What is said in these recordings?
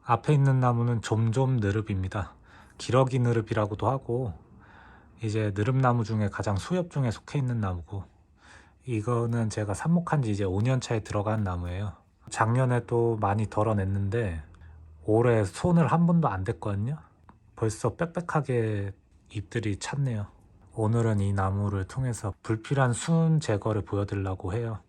앞에 있는 나무는 좀좀 느릅입니다. 기러기 느릅이라고도 하고 이제 느릅나무 중에 가장 수엽 중에 속해 있는 나무고, 이거는 제가 삽목한 지 이제 5년 차에 들어간 나무예요. 작년에도 많이 덜어냈는데 올해 손을 한 번도 안 댔거든요. 벌써 빽빽하게 잎들이 찼네요. 오늘은 이 나무를 통해서 불필요한 순 제거를 보여드리려고 해요.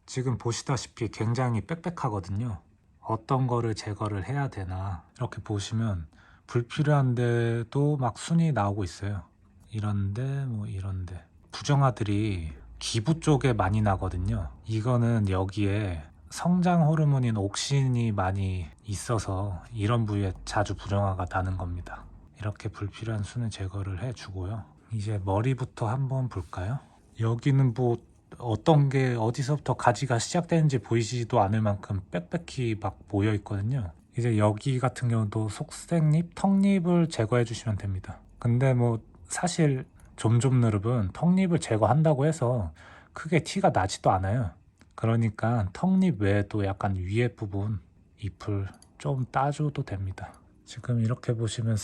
지금 보시다시피 굉장히 빽빽하거든요. 어떤 거를 제거를 해야 되나 이렇게 보시면 불필요한데도 막 순이 나오고 있어요. 이런데 뭐 이런데 부정화들이 기부 쪽에 많이 나거든요. 이거는 여기에 성장 호르몬인 옥신이 많이 있어서 이런 부위에 자주 부정화가 나는 겁니다. 이렇게 불필요한 순을 제거를 해주고요. 이제 머리부터 한번 볼까요? 여기는 뭐 어떤 게 어디서부터 가지가 시작되는지 보이지도 않을 만큼 빽빽히 막 모여 있거든요. 이제 여기 같은 경우도 속색잎, 턱잎을 제거해 주시면 됩니다. 근데 뭐 사실 좀좀느릅은 턱잎을 제거한다고 해서 크게 티가 나지도 않아요. 그러니까 턱잎 외에도 약간 위에 부분 잎을 좀 따줘도 됩니다. 지금 이렇게 보시면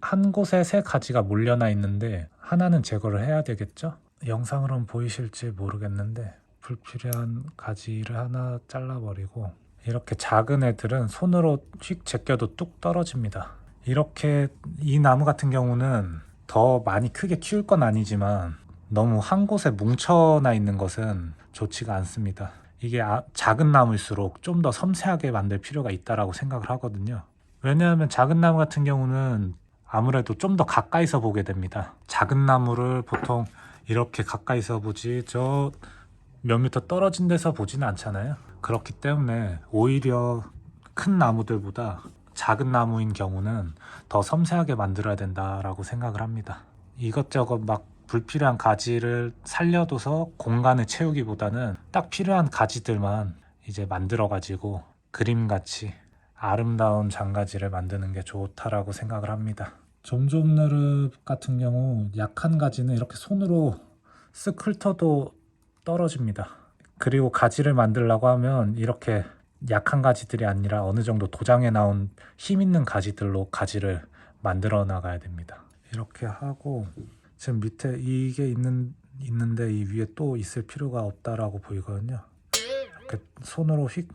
한 곳에 세 가지가 몰려나 있는데 하나는 제거를 해야 되겠죠? 영상으로는 보이실지 모르겠는데 불필요한 가지를 하나 잘라버리고, 이렇게 작은 애들은 손으로 휙 제껴도 뚝 떨어집니다. 이렇게 이 나무 같은 경우는 더 많이 크게 키울 건 아니지만 너무 한 곳에 뭉쳐나 있는 것은 좋지가 않습니다. 이게 작은 나무일수록 좀 더 섬세하게 만들 필요가 있다라고 생각을 하거든요. 왜냐하면 작은 나무 같은 경우는 아무래도 좀 더 가까이서 보게 됩니다. 작은 나무를 보통 이렇게 가까이서 보지 저 몇 미터 떨어진 데서 보지는 않잖아요. 그렇기 때문에 오히려 큰 나무들보다 작은 나무인 경우는 더 섬세하게 만들어야 된다라고 생각을 합니다. 이것저것 막 불필요한 가지를 살려둬서 공간을 채우기보다는 딱 필요한 가지들만 이제 만들어 가지고 그림같이 아름다운 장가지를 만드는 게 좋다라고 생각을 합니다. 좀좀느릅 같은 경우 약한 가지는 이렇게 손으로 쓱 훑어도 떨어집니다. 그리고 가지를 만들려고 하면 이렇게 약한 가지들이 아니라 어느 정도 도장에 나온 힘 있는 가지들로 가지를 만들어 나가야 됩니다. 이렇게 하고 지금 밑에 이게 있는데 이 위에 또 있을 필요가 없다라고 보이거든요. 이렇게 손으로 휙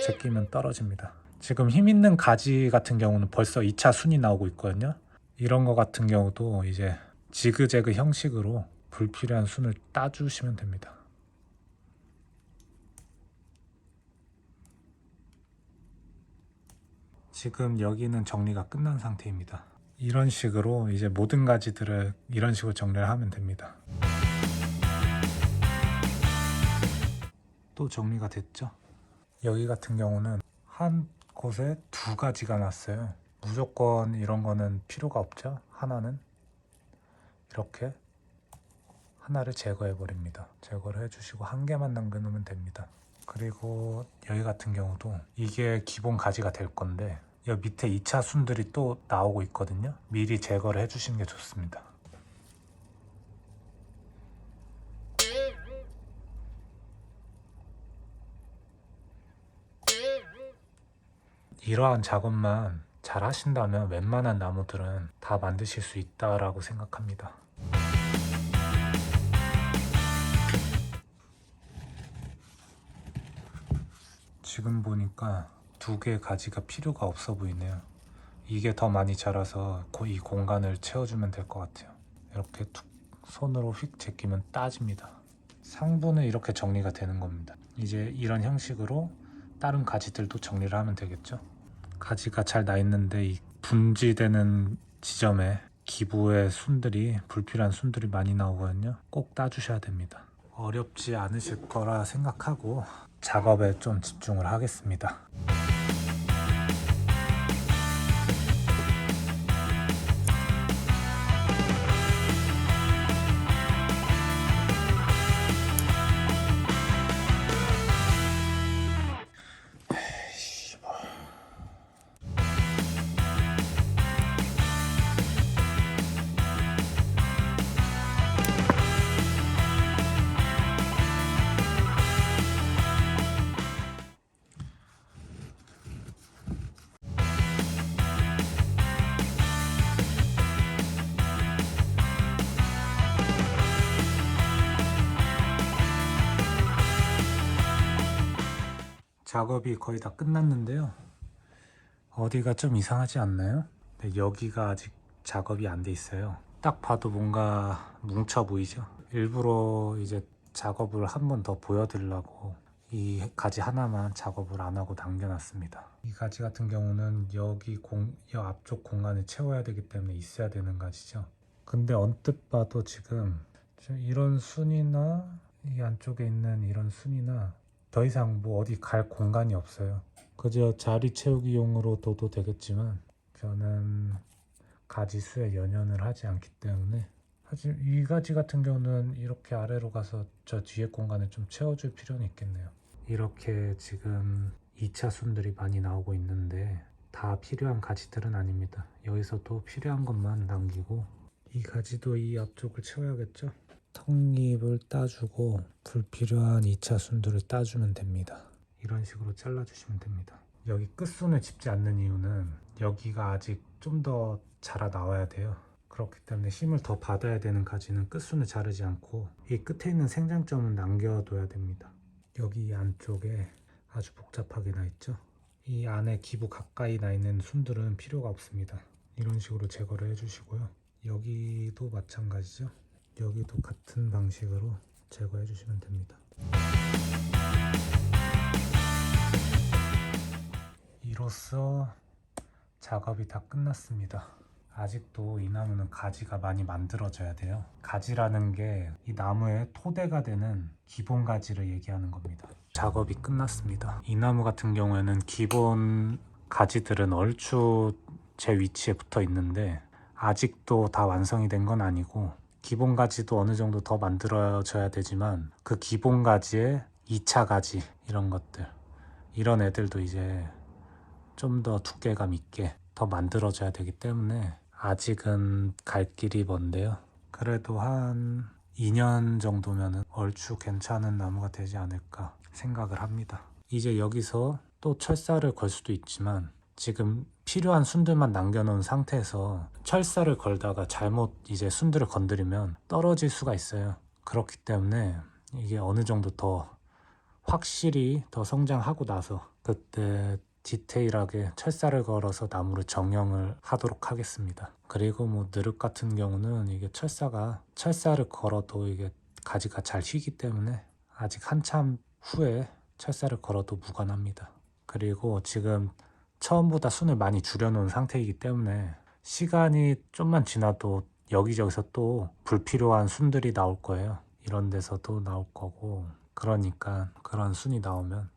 제끼면 떨어집니다. 지금 힘 있는 가지 같은 경우는 벌써 2차 순이 나오고 있거든요. 이런 거 같은 경우도 이제 지그재그 형식으로 불필요한 순을 따주시면 됩니다. 지금 여기는 정리가 끝난 상태입니다. 이런 식으로 이제 모든 가지들을 이런 식으로 정리를 하면 됩니다. 또 정리가 됐죠? 여기 같은 경우는 한 곳에 두 가지가 났어요. 무조건 이런 거는 필요가 없죠. 하나는 이렇게 하나를 제거해 버립니다. 제거를 해주시고 한 개만 남겨놓으면 됩니다. 그리고 여기 같은 경우도 이게 기본 가지가 될 건데 여기 밑에 2차 순들이 또 나오고 있거든요. 미리 제거를 해주시는 게 좋습니다. 이러한 작업만 잘 하신다면 웬만한 나무들은 다 만드실 수 있다라고 생각합니다. 지금 보니까 두 개의 가지가 필요가 없어 보이네요. 이게 더 많이 자라서 이 공간을 채워주면 될 것 같아요. 이렇게 툭 손으로 휙 제끼면 따집니다. 상부는 이렇게 정리가 되는 겁니다. 이제 이런 형식으로 다른 가지들도 정리를 하면 되겠죠. 가지가 잘 나 있는데 이 분지되는 지점에 기부의 순들이 불필요한 순들이 많이 나오거든요. 꼭 따주셔야 됩니다. 어렵지 않으실 거라 생각하고 작업에 좀 집중을 하겠습니다. 작업이 거의 다 끝났는데요. 어디가 좀 이상하지 않나요? 네, 여기가 아직 작업이 안 돼 있어요. 딱 봐도 뭔가 뭉쳐 보이죠? 일부러 이제 작업을 한 번 더 보여드리려고 이 가지 하나만 작업을 안 하고 남겨놨습니다. 이 가지 같은 경우는 이 앞쪽 공간을 채워야 되기 때문에 있어야 되는 가지죠. 근데 언뜻 봐도 지금 이런 순이나 이 안쪽에 있는 이런 순이나 더 이상 뭐 어디 갈 공간이 없어요. 그저 자리 채우기용으로 둬도 되겠지만 저는 가지 수에 연연을 하지 않기 때문에, 하지만 이 가지 같은 경우는 이렇게 아래로 가서 저 뒤에 공간을 좀 채워줄 필요는 있겠네요. 이렇게 지금 2차 순들이 많이 나오고 있는데 다 필요한 가지들은 아닙니다. 여기서도 필요한 것만 남기고, 이 가지도 이 앞쪽을 채워야겠죠. 턱잎을 따주고 불필요한 2차 순들을 따주면 됩니다. 이런 식으로 잘라주시면 됩니다. 여기 끝순을 짚지 않는 이유는 여기가 아직 좀 더 자라 나와야 돼요. 그렇기 때문에 힘을 더 받아야 되는 가지는 끝순을 자르지 않고 이 끝에 있는 생장점은 남겨둬야 됩니다. 여기 안쪽에 아주 복잡하게 나 있죠. 이 안에 기부 가까이 나 있는 순들은 필요가 없습니다. 이런 식으로 제거를 해주시고요. 여기도 마찬가지죠. 여기도 같은 방식으로 제거해 주시면 됩니다. 이로써 작업이 다 끝났습니다. 아직도 이 나무는 가지가 많이 만들어져야 돼요. 가지라는 게 이 나무의 토대가 되는 기본 가지를 얘기하는 겁니다. 작업이 끝났습니다. 이 나무 같은 경우에는 기본 가지들은 얼추 제 위치에 붙어 있는데 아직도 다 완성이 된 건 아니고, 기본 가지도 어느 정도 더 만들어져야 되지만 그 기본 가지의 2차 가지, 이런 것들, 이런 애들도 이제 좀 더 두께감 있게 더 만들어져야 되기 때문에 아직은 갈 길이 먼데요. 그래도 한 2년 정도면 얼추 괜찮은 나무가 되지 않을까 생각을 합니다. 이제 여기서 또 철사를 걸 수도 있지만 지금 필요한 순들만 남겨놓은 상태에서 철사를 걸다가 잘못 이제 순들을 건드리면 떨어질 수가 있어요. 그렇기 때문에 이게 어느 정도 더 확실히 더 성장하고 나서 그때 디테일하게 철사를 걸어서 나무를 정형을 하도록 하겠습니다. 그리고 뭐 느릅 같은 경우는 이게 철사를 걸어도 이게 가지가 잘 휘기 때문에 아직 한참 후에 철사를 걸어도 무관합니다. 그리고 지금 처음보다 순을 많이 줄여놓은 상태이기 때문에 시간이 좀만 지나도 여기저기서 또 불필요한 순들이 나올 거예요. 이런 데서도 나올 거고, 그러니까 그런 순이 나오면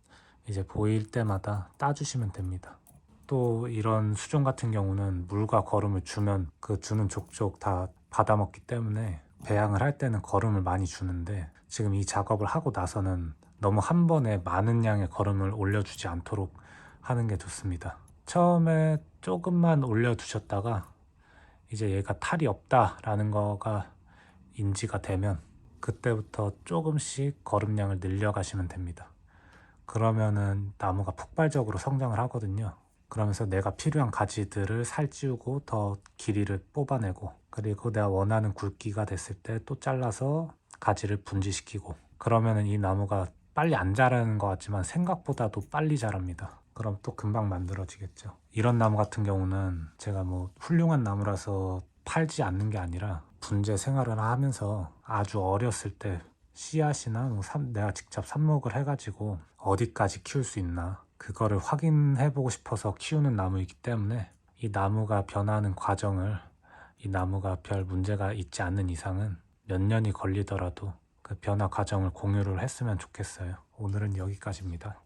이제 보일 때마다 따주시면 됩니다. 또 이런 수종 같은 경우는 물과 거름을 주면 그 주는 족족 다 받아먹기 때문에 배양을 할 때는 거름을 많이 주는데, 지금 이 작업을 하고 나서는 너무 한 번에 많은 양의 거름을 올려주지 않도록 하는 게 좋습니다. 처음에 조금만 올려두셨다가 이제 얘가 탈이 없다라는 거가 인지가 되면 그때부터 조금씩 거름량을 늘려가시면 됩니다. 그러면은 나무가 폭발적으로 성장을 하거든요. 그러면서 내가 필요한 가지들을 살찌우고 더 길이를 뽑아내고, 그리고 내가 원하는 굵기가 됐을 때 또 잘라서 가지를 분지시키고, 그러면은 이 나무가 빨리 안 자라는 것 같지만 생각보다도 빨리 자랍니다. 그럼 또 금방 만들어지겠죠. 이런 나무 같은 경우는 제가 뭐 훌륭한 나무라서 팔지 않는 게 아니라 분재 생활을 하면서 아주 어렸을 때 씨앗이나 뭐 내가 직접 삽목을 해가지고 어디까지 키울 수 있나 그거를 확인해보고 싶어서 키우는 나무이기 때문에, 이 나무가 변하는 과정을, 이 나무가 별 문제가 있지 않는 이상은 몇 년이 걸리더라도 그 변화 과정을 공유를 했으면 좋겠어요. 오늘은 여기까지입니다.